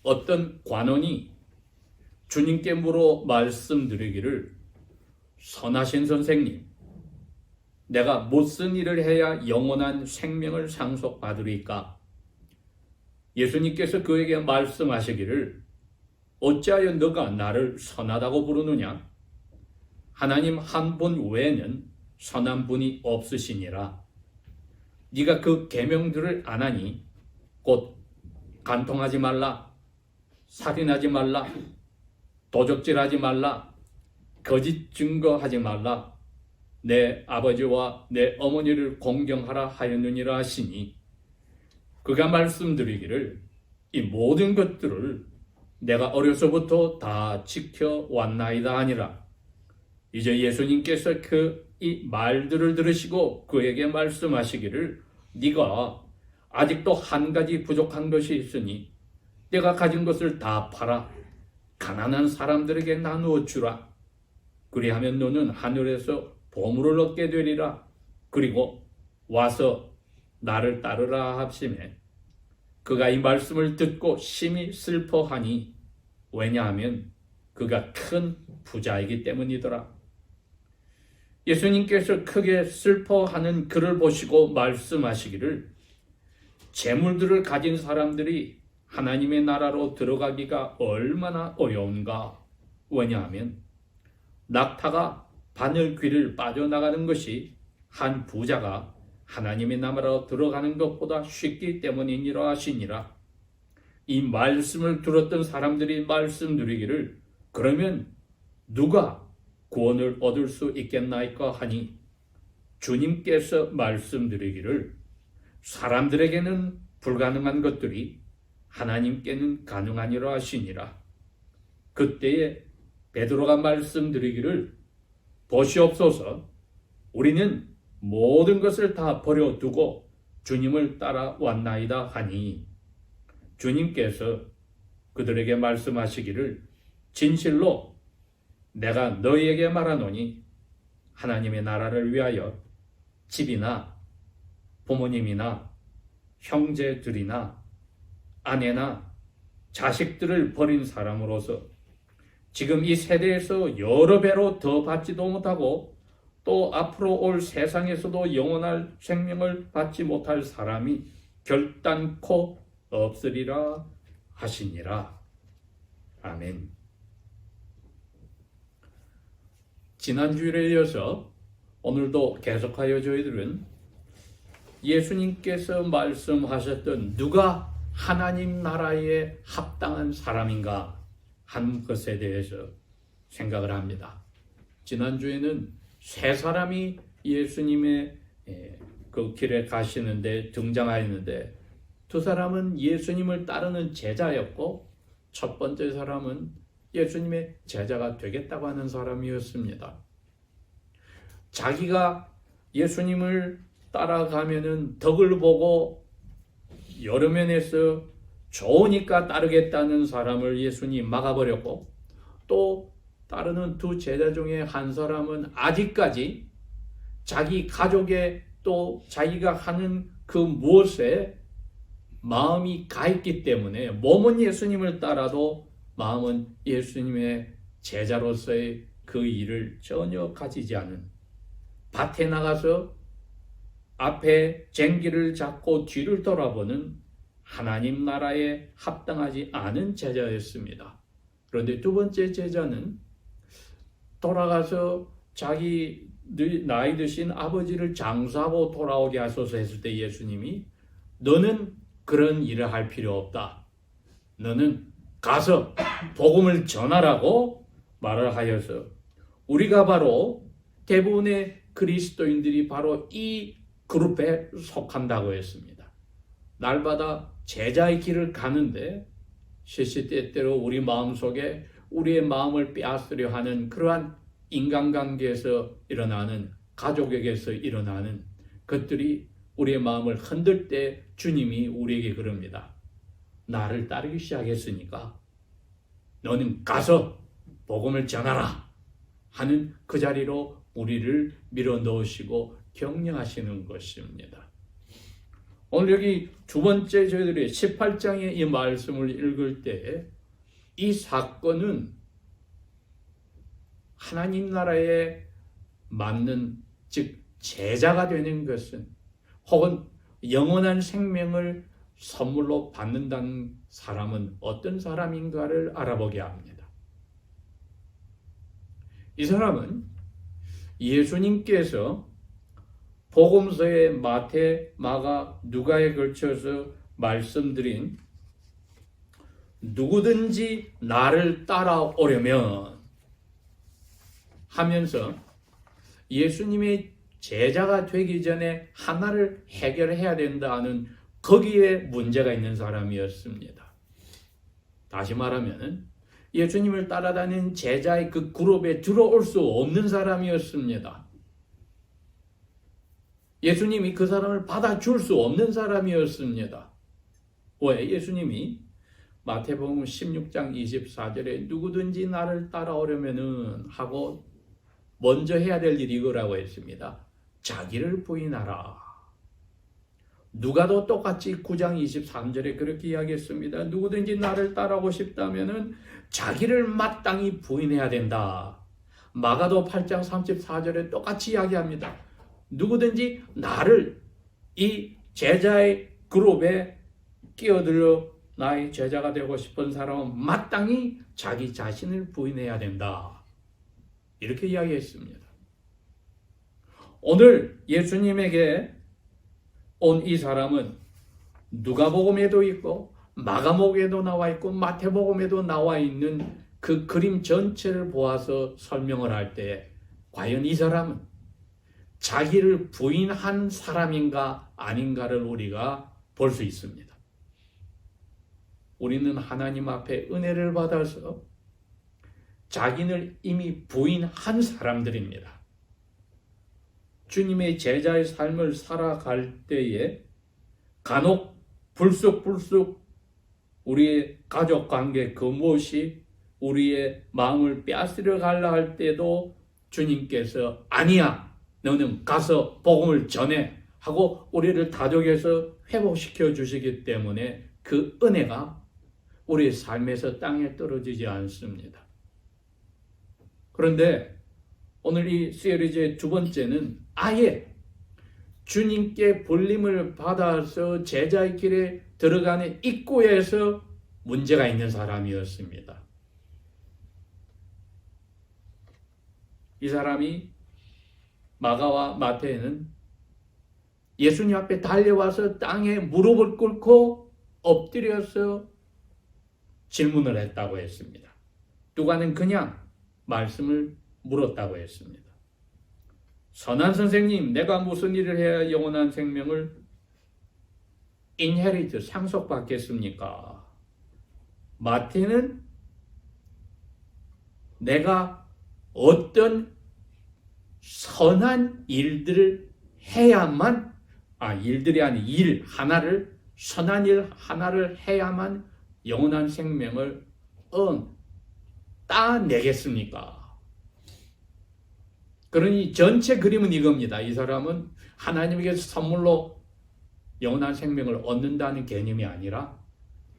어떤 관원이 주님께 물어 말씀드리기를, 선하신 선생님, 내가 무슨 일을 해야 영원한 생명을 상속받으리까? 예수님께서 그에게 말씀하시기를, 어찌하여 너가 나를 선하다고 부르느냐? 하나님 한 분 외에는 선한 분이 없으시니라. 네가 그 계명들을 안 하니 곧 간통하지 말라, 살인하지 말라, 도적질하지 말라, 거짓 증거하지 말라, 내 아버지와 내 어머니를 공경하라 하였느니라 하시니, 그가 말씀드리기를, 이 모든 것들을 내가 어려서부터 다 지켜왔나이다 하니라. 이제 예수님께서 이 말들을 들으시고 그에게 말씀하시기를, 네가 아직도 한 가지 부족한 것이 있으니 내가 가진 것을 다 팔아 가난한 사람들에게 나누어 주라. 그리하면 너는 하늘에서 보물을 얻게 되리라. 그리고 와서 나를 따르라 하시매, 그가 이 말씀을 듣고 심히 슬퍼하니, 왜냐하면 그가 큰 부자이기 때문이더라. 예수님께서 크게 슬퍼하는 그를 보시고 말씀하시기를, 재물들을 가진 사람들이 하나님의 나라로 들어가기가 얼마나 어려운가. 왜냐하면 낙타가 바늘 귀를 빠져나가는 것이 한 부자가 하나님의 나라로 들어가는 것보다 쉽기 때문이니라 하시니라. 이 말씀을 들었던 사람들이 말씀드리기를, 그러면 누가 구원을 얻을 수 있겠나이까 하니, 주님께서 말씀드리기를, 사람들에게는 불가능한 것들이 하나님께는 가능하니라 하시니라. 그때에 베드로가 말씀드리기를, 보시옵소서, 우리는 모든 것을 다 버려두고 주님을 따라왔나이다 하니, 주님께서 그들에게 말씀하시기를, 진실로 내가 너희에게 말하노니 하나님의 나라를 위하여 집이나 부모님이나 형제들이나 아내나 자식들을 버린 사람으로서 지금 이 세대에서 여러 배로 더 받지도 못하고 또 앞으로 올 세상에서도 영원할 생명을 받지 못할 사람이 결단코 없으리라 하시니라. 아멘. 지난주일에 이어서 오늘도 계속하여 저희들은 예수님께서 말씀하셨던 누가 하나님 나라에 합당한 사람인가 하는 것에 대해서 생각을 합니다. 지난주에는 세 사람이 예수님의 그 길에 가시는데 등장하였는데, 두 사람은 예수님을 따르는 제자였고 첫 번째 사람은 예수님의 제자가 되겠다고 하는 사람이었습니다. 자기가 예수님을 따라가면은 덕을 보고 여러 면에서 좋으니까 따르겠다는 사람을 예수님 막아버렸고, 또 따르는 두 제자 중에 한 사람은 아직까지 자기 가족의 또 자기가 하는 그 무엇에 마음이 가 있기 때문에 몸은 예수님을 따라도 마음은 예수님의 제자로서의 그 일을 전혀 가지지 않은, 밭에 나가서 앞에 쟁기를 잡고 뒤를 돌아보는 하나님 나라에 합당하지 않은 제자였습니다. 그런데 두 번째 제자는 돌아가서 자기 나이 드신 아버지를 장수하고 돌아오게 하소서 했을 때 예수님이, 너는 그런 일을 할 필요 없다. 너는 가서 복음을 전하라고 말을 하여서, 우리가 바로 대부분의 그리스도인들이 바로 이 그룹에 속한다고 했습니다. 날마다 제자의 길을 가는데 시시때때로 우리 마음속에 우리의 마음을 빼앗으려 하는 그러한 인간관계에서 일어나는, 가족에게서 일어나는 것들이 우리의 마음을 흔들 때 주님이 우리에게 그럽니다. 나를 따르기 시작했으니까 너는 가서 복음을 전하라 하는 그 자리로 우리를 밀어넣으시고 격려하시는 것입니다. 오늘 여기 두 번째 저희들이 18장의 이 말씀을 읽을 때 이 사건은 하나님 나라에 맞는, 즉 제자가 되는 것은, 혹은 영원한 생명을 선물로 받는다는 사람은 어떤 사람인가를 알아보게 합니다. 이 사람은 예수님께서 복음서에 마태, 마가, 누가에 걸쳐서 말씀드린 누구든지 나를 따라오려면 하면서 예수님의 제자가 되기 전에 하나를 해결해야 된다는 거기에 문제가 있는 사람이었습니다. 다시 말하면 예수님을 따라다니는 제자의 그 그룹에 들어올 수 없는 사람이었습니다. 예수님이 그 사람을 받아줄 수 없는 사람이었습니다. 왜? 예수님이 마태복음 16장 24절에 누구든지 나를 따라오려면은 하고 먼저 해야 될 일이 이거라고 했습니다. 자기를 부인하라. 누가도 똑같이 9장 23절에 그렇게 이야기했습니다. 누구든지 나를 따라오고 싶다면은 자기를 마땅히 부인해야 된다. 마가도 8장 34절에 똑같이 이야기합니다. 누구든지 나를 이 제자의 그룹에 끼어들어 나의 제자가 되고 싶은 사람은 마땅히 자기 자신을 부인해야 된다. 이렇게 이야기했습니다. 오늘 예수님에게 온 이 사람은 누가복음에도 있고 마가복음에도 나와 있고 마태복음에도 나와 있는 그 그림 전체를 보아서 설명을 할 때 과연 이 사람은 자기를 부인한 사람인가 아닌가를 우리가 볼 수 있습니다. 우리는 하나님 앞에 은혜를 받아서 자기를 이미 부인한 사람들입니다. 주님의 제자의 삶을 살아갈 때에 간혹 불쑥불쑥 우리의 가족관계 그 무엇이 우리의 마음을 빼앗으려 가려 할 때도 주님께서 아니야, 너는 가서 복음을 전해 하고 우리를 다독여서 회복시켜 주시기 때문에 그 은혜가 우리의 삶에서 땅에 떨어지지 않습니다. 그런데 오늘 이 시리즈의 두 번째는 아예 주님께 불림을 받아서 제자의 길에 들어가는 입구에서 문제가 있는 사람이었습니다. 이 사람이 마가와 마태에는 예수님 앞에 달려와서 땅에 무릎을 꿇고 엎드려서 질문을 했다고 했습니다. 누가는 그냥 말씀을 물었다고 했습니다. 선한 선생님, 내가 무슨 일을 해야 영원한 생명을 인헤리트, 상속받겠습니까? 마태는 내가 어떤 선한 일들을 해야만, 일들이 아닌 일 하나를, 선한 일 하나를 해야만 영원한 생명을 따내겠습니까? 그러니 전체 그림은 이겁니다. 이 사람은 하나님에게서 선물로 영원한 생명을 얻는다는 개념이 아니라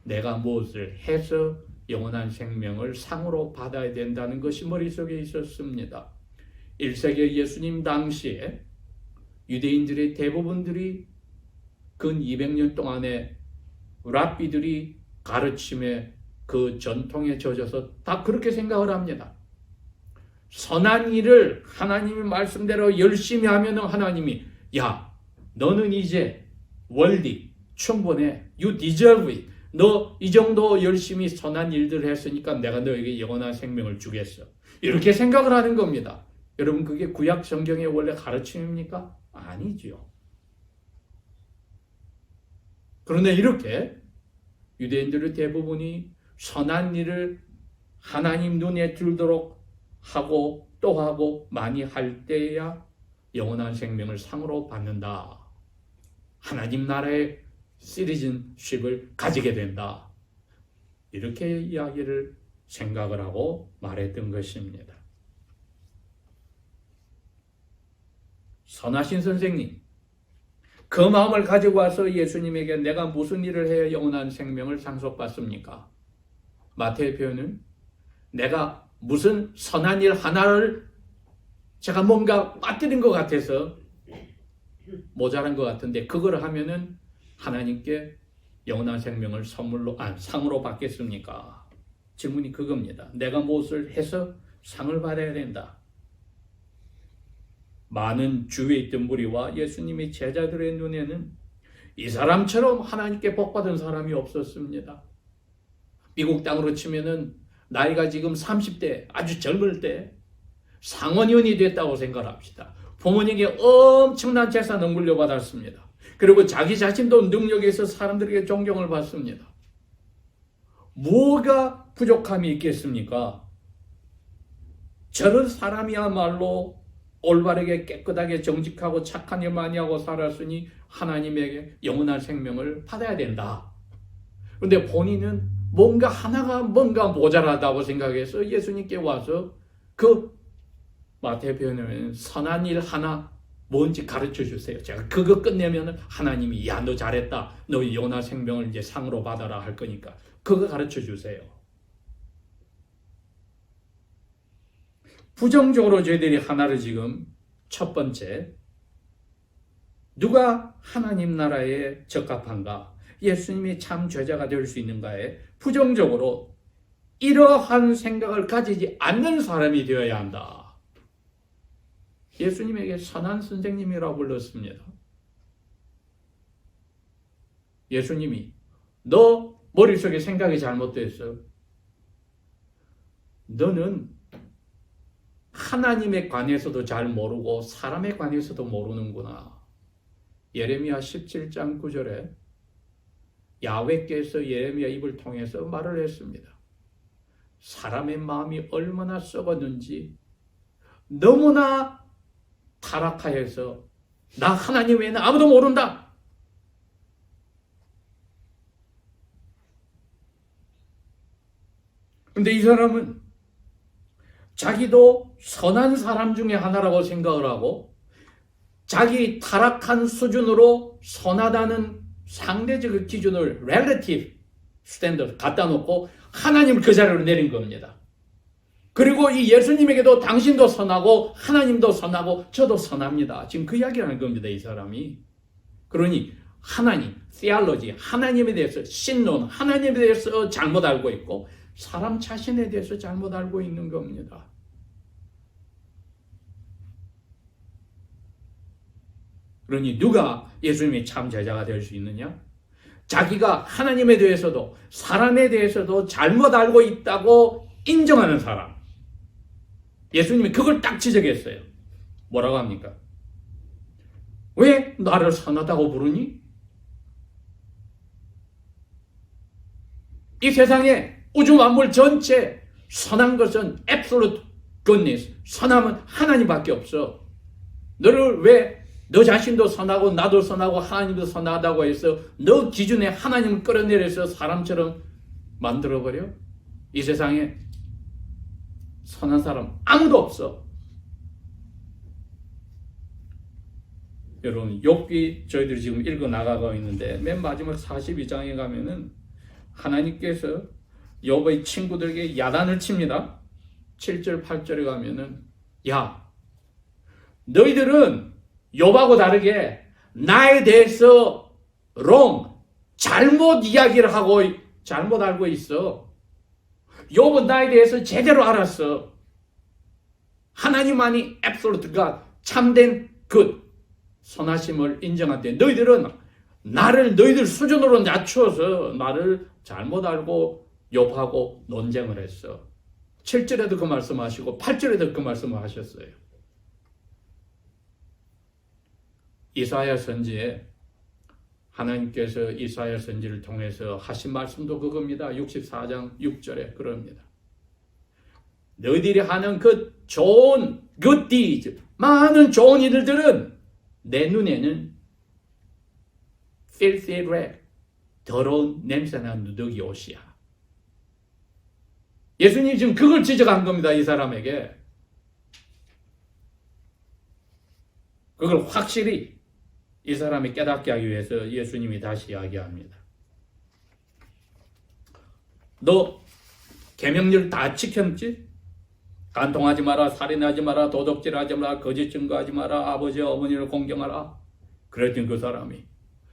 내가 무엇을 해서 영원한 생명을 상으로 받아야 된다는 것이 머릿속에 있었습니다. 1세기 예수님 당시에 유대인들의 대부분들이 근 200년 동안의 랍비들이 가르침에 그 전통에 젖어서 다 그렇게 생각을 합니다. 선한 일을 하나님의 말씀대로 열심히 하면 하나님이 야, 너는 이제 worthy, 충분해, you deserve it. 너 이 정도 열심히 선한 일들을 했으니까 내가 너에게 영원한 생명을 주겠어. 이렇게 생각을 하는 겁니다. 여러분, 그게 구약 성경의 원래 가르침입니까? 아니죠. 그런데 이렇게 유대인들의 대부분이 선한 일을 하나님 눈에 들도록 하고 또 하고 많이 할 때야 영원한 생명을 상으로 받는다. 하나님 나라의 시리즌십을 가지게 된다. 이렇게 이야기를 생각을 하고 말했던 것입니다. 선하신 선생님, 그 마음을 가지고 와서 예수님에게 내가 무슨 일을 해야 영원한 생명을 상속받습니까? 마태복음은 내가 무슨 선한 일 하나를 제가 뭔가 빠뜨린 것 같아서 모자란 것 같은데 그걸 하면은 하나님께 영원한 생명을 상으로 받겠습니까? 질문이 그겁니다. 내가 무엇을 해서 상을 받아야 된다. 많은 주위에 있던 무리와 예수님의 제자들의 눈에는 이 사람처럼 하나님께 복받은 사람이 없었습니다. 미국 땅으로 치면은 나이가 지금 30대 아주 젊을 때 상원의원이 됐다고 생각합시다. 부모님에게 엄청난 재산을 물려받았습니다. 그리고 자기 자신도 능력에 있어 사람들에게 존경을 받습니다. 뭐가 부족함이 있겠습니까? 저런 사람이야말로 올바르게 깨끗하게 정직하고 착한 일 많이 하고 살았으니 하나님에게 영원한 생명을 받아야 된다. 그런데 본인은 뭔가 모자라다고 생각해서 예수님께 와서 그 마태복음에는 선한 일 하나 뭔지 가르쳐 주세요. 제가 그거 끝내면 하나님이 야, 너 잘했다. 너 영원한 생명을 이제 상으로 받아라 할 거니까 그거 가르쳐 주세요. 부정적으로 저희들이 하나를 지금 첫 번째 누가 하나님 나라에 적합한가? 예수님이 참 제자가 될 수 있는가에 부정적으로 이러한 생각을 가지지 않는 사람이 되어야 한다. 예수님에게 선한 선생님이라고 불렀습니다. 예수님이 너 머릿속에 생각이 잘못됐어. 너는 하나님에 관해서도 잘 모르고 사람에 관해서도 모르는구나. 예레미야 17장 9절에 야훼께서 예레미야 입을 통해서 말을 했습니다. 사람의 마음이 얼마나 썩었는지 너무나 타락하여서 나 하나님 외에는 아무도 모른다. 근데 이 사람은 자기도 선한 사람 중에 하나라고 생각을 하고 자기 타락한 수준으로 선하다는 상대적 기준을 relative standard 갖다 놓고 하나님을 그 자리로 내린 겁니다. 그리고 이 예수님에게도 당신도 선하고 하나님도 선하고 저도 선합니다. 지금 그 이야기를 하는 겁니다. 이 사람이. 그러니 하나님, theology, 하나님에 대해서 신론, 하나님에 대해서 잘못 알고 있고 사람 자신에 대해서 잘못 알고 있는 겁니다. 그러니 누가 예수님의 참 제자가 될 수 있느냐? 자기가 하나님에 대해서도 사람에 대해서도 잘못 알고 있다고 인정하는 사람. 예수님이 그걸 딱 지적했어요. 뭐라고 합니까? 왜 나를 선하다고 부르니? 이 세상에 우주 만물 전체 선한 것은 absolute goodness, 선함은 하나님밖에 없어. 너를 왜 너 자신도 선하고 나도 선하고 하나님도 선하다고 해서 너 기준에 하나님을 끌어내려서 사람처럼 만들어버려? 이 세상에 선한 사람 아무도 없어. 여러분 욥기 저희들이 지금 읽어 나가고 있는데 맨 마지막 42장에 가면은 하나님께서 욥의 친구들에게 야단을 칩니다. 7절 8절에 가면은 야 너희들은 욥하고 다르게 나에 대해서 잘못 이야기를 하고 잘못 알고 있어. 욥은 나에 대해서 제대로 알았어. 하나님만이 absolute God, 참된 good, 선하심을 인정한데 너희들은 너희들 수준으로 낮추어서 나를 잘못 알고 욥하고 논쟁을 했어. 7절에도 그 말씀하시고 8절에도 그 말씀을 하셨어요. 이사야 선지에 하나님께서 이사야 선지를 통해서 하신 말씀도 그겁니다. 64장 6절에 그럽니다. 너희들이 하는 그 좋은 good deeds, 많은 좋은 일들은 내 눈에는 filthy rag, 더러운 냄새나는 누더기 옷이야. 예수님이 지금 그걸 지적한 겁니다. 이 사람에게. 그걸 확실히 이 사람이 깨닫게 하기 위해서 예수님이 다시 이야기합니다. 너 계명들 다 지켰지? 간통하지 마라, 살인하지 마라, 도둑질하지 마라, 거짓 증거하지 마라, 아버지 어머니를 공경하라. 그랬더니 그 사람이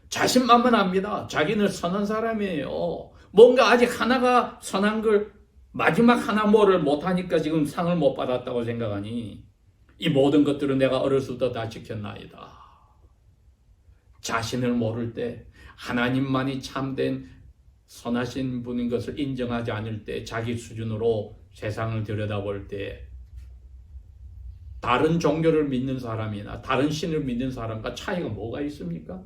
자신만만합니다. 자기는 선한 사람이에요. 뭔가 아직 하나가 선한 걸 마지막 하나 뭐를 못하니까 지금 상을 못 받았다고 생각하니 이 모든 것들은 내가 어렸을 때 다 지켰나이다. 자신을 모를 때 하나님만이 참된 선하신 분인 것을 인정하지 않을 때 자기 수준으로 세상을 들여다볼 때 다른 종교를 믿는 사람이나 다른 신을 믿는 사람과 차이가 뭐가 있습니까?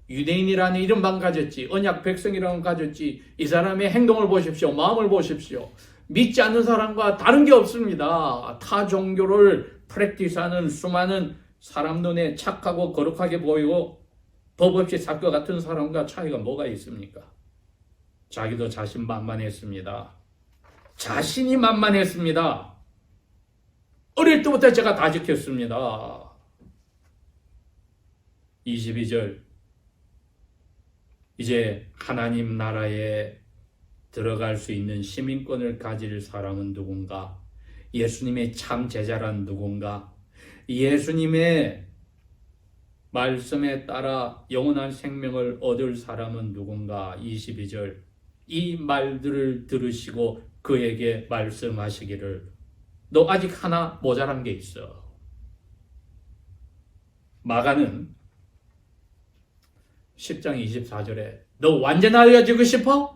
유대인이라는 이름만 가졌지 언약 백성이라는 가졌지 이 사람의 행동을 보십시오. 마음을 보십시오. 믿지 않는 사람과 다른 게 없습니다. 타 종교를 프랙티스하는 수많은 사람 눈에 착하고 거룩하게 보이고 법 없이 살 것 같은 사람과 차이가 뭐가 있습니까? 자기도 자신만만했습니다. 자신이 만만했습니다. 어릴 때부터 제가 다 지켰습니다. 22절 이제 하나님 나라에 들어갈 수 있는 시민권을 가질 사람은 누군가? 예수님의 참 제자란 누군가? 예수님의 말씀에 따라 영원한 생명을 얻을 사람은 누군가? 22절 이 말들을 들으시고 그에게 말씀하시기를 너 아직 하나 모자란 게 있어. 마가는 10장 24절에 너 완전하여지고 싶어?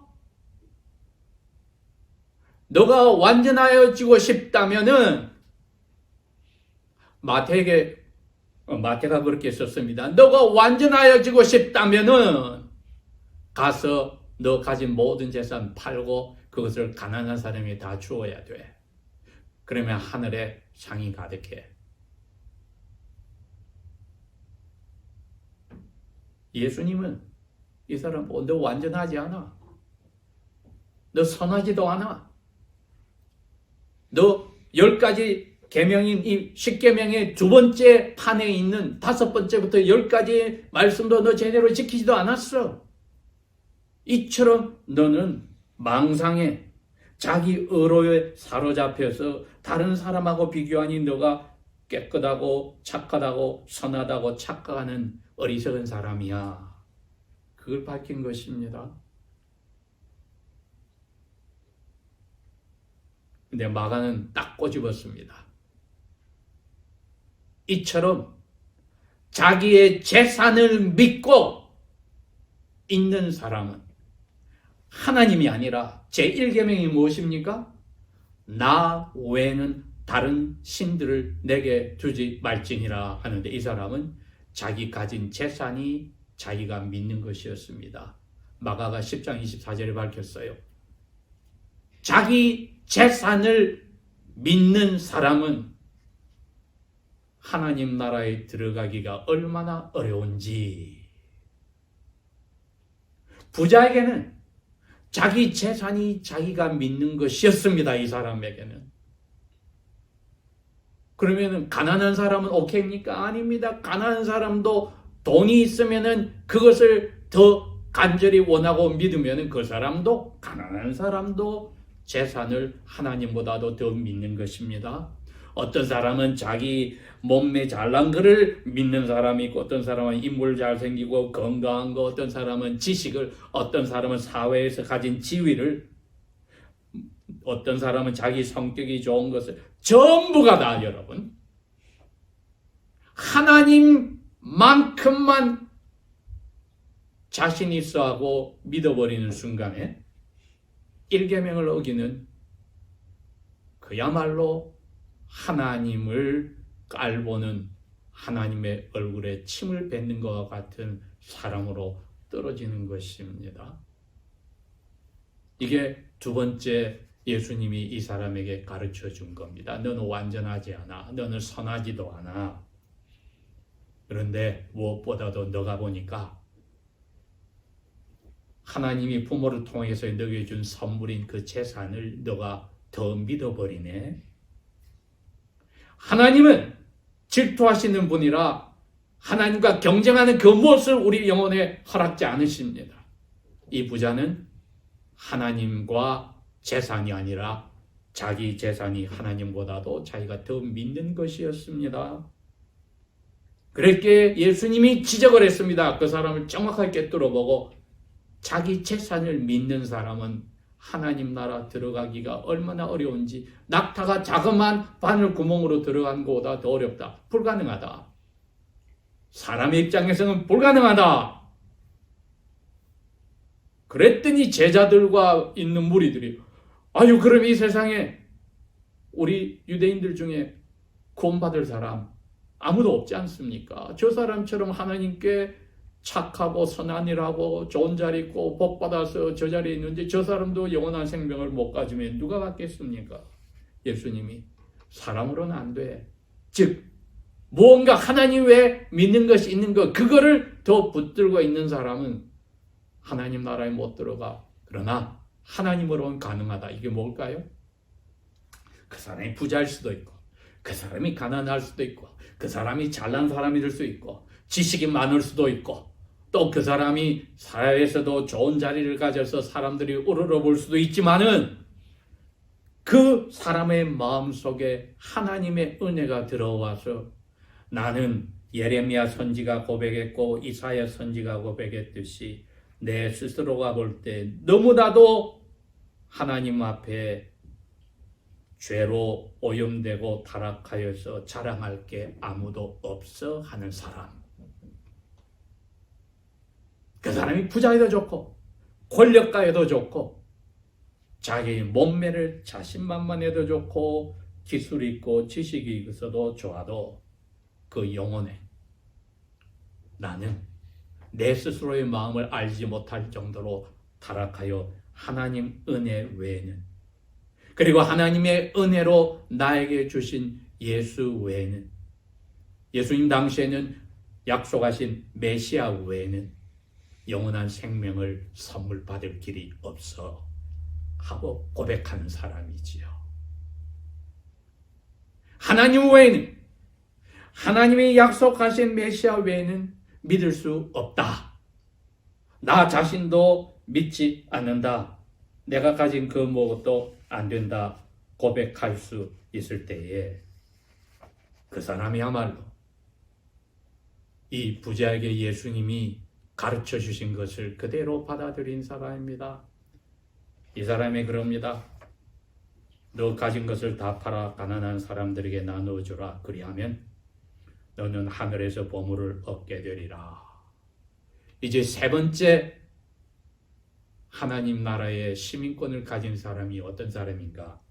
너가 완전하여지고 싶다면은 마태가 그렇게 썼습니다. 너가 완전하여지고 싶다면은 가서 너 가진 모든 재산 팔고 그것을 가난한 사람이 다 주어야 돼. 그러면 하늘에 상이 가득해. 예수님은 이 사람 너 완전하지 않아. 너 선하지도 않아. 너 10가지 계명인 이 10계명의 두 번째 판에 있는 5번째부터 10가지 말씀도 너 제대로 지키지도 않았어. 이처럼 너는 망상에 자기 의로에 사로잡혀서 다른 사람하고 비교하니 너가 깨끗하고 착하다고 선하다고 착각하는 어리석은 사람이야. 그걸 밝힌 것입니다. 근데 마가는 딱 꼬집었습니다. 이처럼 자기의 재산을 믿고 있는 사람은 하나님이 아니라 제1계명이 무엇입니까? 나 외에는 다른 신들을 내게 두지 말지니라 하는데 이 사람은 자기 가진 재산이 자기가 믿는 것이었습니다. 마가가 10장 24절에 밝혔어요. 자기 재산을 믿는 사람은 하나님 나라에 들어가기가 얼마나 어려운지. 부자에게는 자기 재산이 자기가 믿는 것이었습니다. 이 사람에게는. 그러면 가난한 사람은 오케이입니까? 아닙니다. 가난한 사람도 돈이 있으면 그것을 더 간절히 원하고 믿으면 그 사람도 가난한 사람도 재산을 하나님보다도 더 믿는 것입니다. 어떤 사람은 자기 몸매 잘난 거를 믿는 사람이 있고 어떤 사람은 인물 잘생기고 건강한 거 어떤 사람은 지식을 어떤 사람은 사회에서 가진 지위를 어떤 사람은 자기 성격이 좋은 것을 전부가 다 여러분 하나님만큼만 자신 있어 하고 믿어버리는 순간에 1계명을 어기는 그야말로 하나님을 깔보는 하나님의 얼굴에 침을 뱉는 것과 같은 사람으로 떨어지는 것입니다. 이게 두 번째 예수님이 이 사람에게 가르쳐 준 겁니다. 너는 완전하지 않아. 너는 선하지도 않아. 그런데 무엇보다도 너가 보니까 하나님이 부모를 통해서 너에게 준 선물인 그 재산을 너가 더 믿어버리네. 하나님은 질투하시는 분이라 하나님과 경쟁하는 그 무엇을 우리 영혼에 허락지 않으십니다. 이 부자는 하나님과 재산이 아니라 자기 재산이 하나님보다도 자기가 더 믿는 것이었습니다. 그렇게 예수님이 지적을 했습니다. 그 사람을 정확하게 뚫어보고 자기 재산을 믿는 사람은 하나님 나라 들어가기가 얼마나 어려운지, 낙타가 자그마한 바늘 구멍으로 들어간 것보다 더 어렵다. 불가능하다. 사람의 입장에서는 불가능하다. 그랬더니 제자들과 있는 무리들이 아유, 그럼 이 세상에 우리 유대인들 중에 구원받을 사람 아무도 없지 않습니까? 저 사람처럼 하나님께 착하고 선한 일하고 좋은 자리 있고 복받아서 저 자리에 있는데 저 사람도 영원한 생명을 못 가지면 누가 받겠습니까? 예수님이 사람으로는 안 돼. 즉 무언가 하나님 외에 믿는 것이 있는 것, 그거를 더 붙들고 있는 사람은 하나님 나라에 못 들어가. 그러나 하나님으로는 가능하다. 이게 뭘까요? 그 사람이 부자일 수도 있고, 그 사람이 가난할 수도 있고, 그 사람이 잘난 사람이 될 수 있고, 지식이 많을 수도 있고, 또 그 사람이 사회에서도 좋은 자리를 가져서 사람들이 우러러볼 수도 있지만은 그 사람의 마음속에 하나님의 은혜가 들어와서 나는 예레미야 선지가 고백했고 이사야 선지가 고백했듯이 내 스스로가 볼 때 너무나도 하나님 앞에 죄로 오염되고 타락하여서 자랑할 게 아무도 없어 하는 사람. 그 사람이 부자에도 좋고 권력가에도 좋고 자기 몸매를 자신만만해도 좋고 기술이 있고 지식이 있어도 좋아도 그 영혼에 나는 내 스스로의 마음을 알지 못할 정도로 타락하여 하나님 은혜 외에는, 그리고 하나님의 은혜로 나에게 주신 예수 외에는, 예수님 당시에는 약속하신 메시아 외에는 영원한 생명을 선물 받을 길이 없어 하고 고백하는 사람이지요. 하나님 외에는, 하나님이 약속하신 메시아 외에는 믿을 수 없다. 나 자신도 믿지 않는다. 내가 가진 그 무엇도 안 된다. 고백할 수 있을 때에 그 사람이야말로 이 부자에게 예수님이 가르쳐 주신 것을 그대로 받아들인 사람입니다. 이 사람이 그럽니다. 너 가진 것을 다 팔아 가난한 사람들에게 나누어주라. 그리하면 너는 하늘에서 보물을 얻게 되리라. 이제 세 번째 하나님 나라의 시민권을 가진 사람이 어떤 사람인가?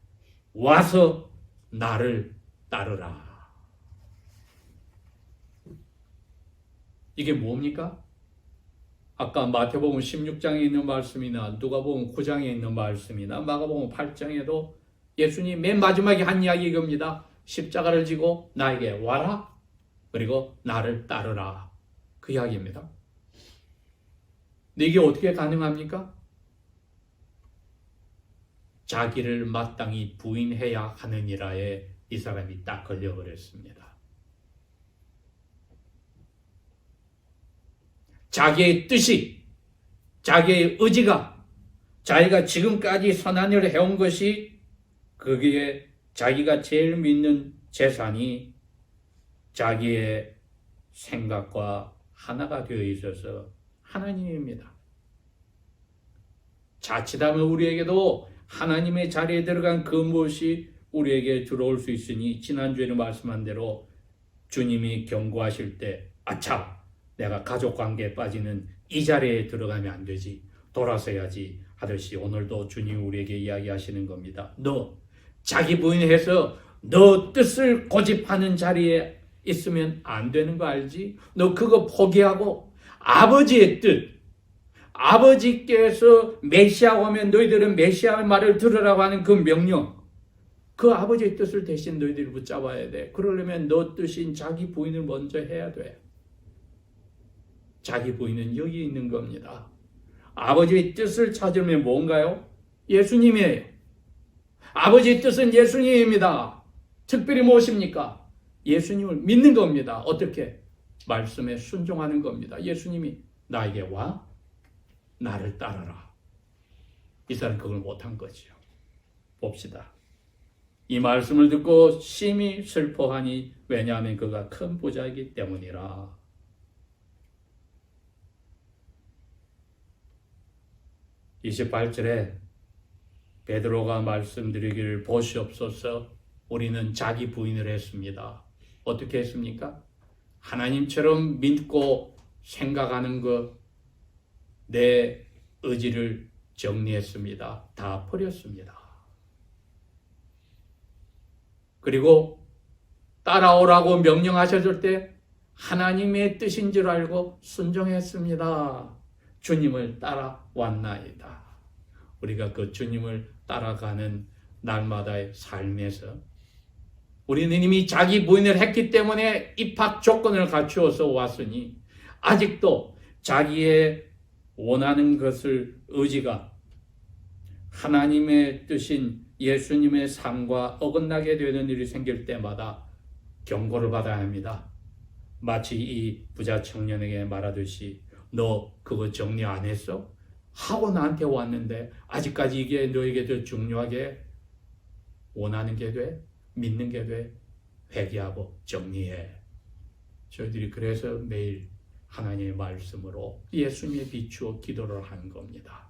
와서 나를 따르라. 이게 뭡니까? 아까 마태복음 16장에 있는 말씀이나 누가복음 9장에 있는 말씀이나 마가복음 8장에도 예수님 맨 마지막에 한 이야기 이겁니다. 십자가를 지고 나에게 와라. 그리고 나를 따르라. 그 이야기입니다. 근데 이게 어떻게 가능합니까? 자기를 마땅히 부인해야 하느니라에 이 사람이 딱 걸려버렸습니다. 자기의 뜻이, 자기의 의지가, 자기가 지금까지 선한 일을 해온 것이, 거기에 자기가 제일 믿는 재산이 자기의 생각과 하나가 되어 있어서 하나님입니다. 자칫하면 우리에게도 하나님의 자리에 들어간 그 무엇이 우리에게 들어올 수 있으니, 지난주에는 말씀한 대로 주님이 경고하실 때 아차, 내가 가족관계에 빠지는 이 자리에 들어가면 안 되지, 돌아서야지 하듯이 오늘도 주님이 우리에게 이야기하시는 겁니다. 너 자기 부인해서 너 뜻을 고집하는 자리에 있으면 안 되는 거 알지? 너 그거 포기하고 아버지의 뜻, 아버지께서 메시아 오면 너희들은 메시아의 말을 들으라고 하는 그 명령, 그 아버지의 뜻을 대신 너희들이 붙잡아야 돼. 그러려면 너 뜻인 자기 부인을 먼저 해야 돼. 자기 부인은 여기 있는 겁니다. 아버지의 뜻을 찾으면 뭔가요? 예수님이에요. 아버지의 뜻은 예수님입니다. 특별히 무엇입니까? 예수님을 믿는 겁니다. 어떻게? 말씀에 순종하는 겁니다. 예수님이 나에게 와, 나를 따르라. 이 사람은 그걸 못한 거지요. 봅시다. 이 말씀을 듣고 심히 슬퍼하니 왜냐하면 그가 큰 부자이기 때문이라. 28절에 베드로가 말씀드리기를 보시옵소서 우리는 자기 부인을 했습니다. 어떻게 했습니까? 하나님처럼 믿고 생각하는 것, 내 의지를 정리했습니다. 다 버렸습니다. 그리고 따라오라고 명령하셨을 때 하나님의 뜻인 줄 알고 순종했습니다. 주님을 따라왔나이다. 우리가 그 주님을 따라가는 날마다의 삶에서 우리는 이미 자기 부인을 했기 때문에 입학 조건을 갖추어서 왔으니 아직도 자기의 원하는 것을 의지가 하나님의 뜻인 예수님의 삶과 어긋나게 되는 일이 생길 때마다 경고를 받아야 합니다. 마치 이 부자 청년에게 말하듯이 너 그거 정리 안 했어? 하고 나한테 왔는데 아직까지 이게 너에게 더 중요하게 원하는 게 돼? 믿는 게 돼? 회개하고 정리해. 저희들이 그래서 매일 하나님의 말씀으로 예수님에 비추어 기도를 하는 겁니다.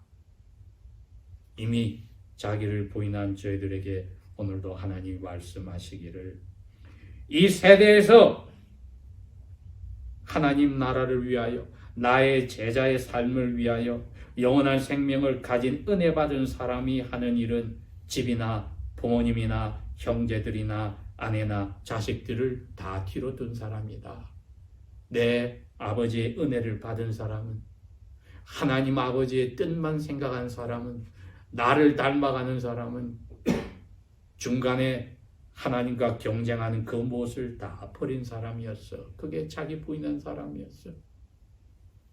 이미 자기를 부인한 저희들에게 오늘도 하나님이 말씀하시기를 이 세대에서 하나님 나라를 위하여 나의 제자의 삶을 위하여 영원한 생명을 가진 은혜 받은 사람이 하는 일은 집이나 부모님이나 형제들이나 아내나 자식들을 다 뒤로 둔 사람이다. 내 아버지의 은혜를 받은 사람은 하나님 아버지의 뜻만 생각한 사람은 나를 닮아가는 사람은 중간에 하나님과 경쟁하는 그 무엇을 다 버린 사람이었어. 그게 자기 부인한 사람이었어.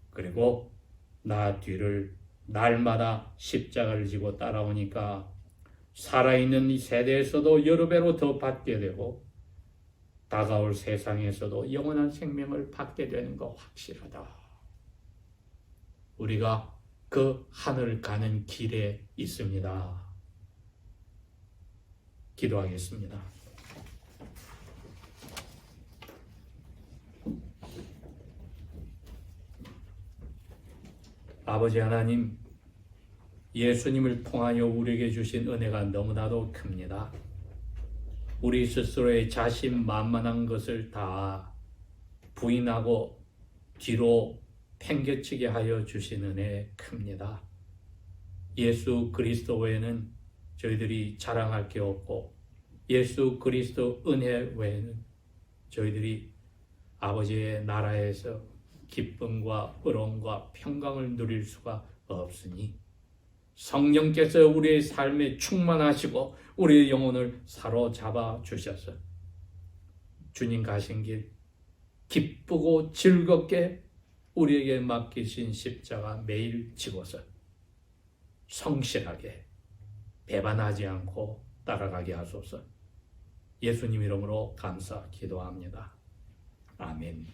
그리고 나 뒤를 날마다 십자가를 지고 따라오니까 살아있는 이 세대에서도 여러 배로 더 받게 되고 다가올 세상에서도 영원한 생명을 받게 되는 거 확실하다. 우리가 그 하늘 가는 길에 있습니다. 기도하겠습니다. 아버지 하나님, 예수님을 통하여 우리에게 주신 은혜가 너무나도 큽니다. 우리 스스로의 자신만만한 것을 다 부인하고 뒤로 팽개치게 하여 주신 은혜 큽니다. 예수 그리스도 외에는 저희들이 자랑할 게 없고 예수 그리스도 은혜 외에는 저희들이 아버지의 나라에서 기쁨과 의로움과 평강을 누릴 수가 없으니 성령께서 우리의 삶에 충만하시고 우리의 영혼을 사로잡아 주셔서 주님 가신 길 기쁘고 즐겁게 우리에게 맡기신 십자가 매일 지고서 성실하게 배반하지 않고 따라가게 하소서. 예수님 이름으로 감사 기도합니다. 아멘.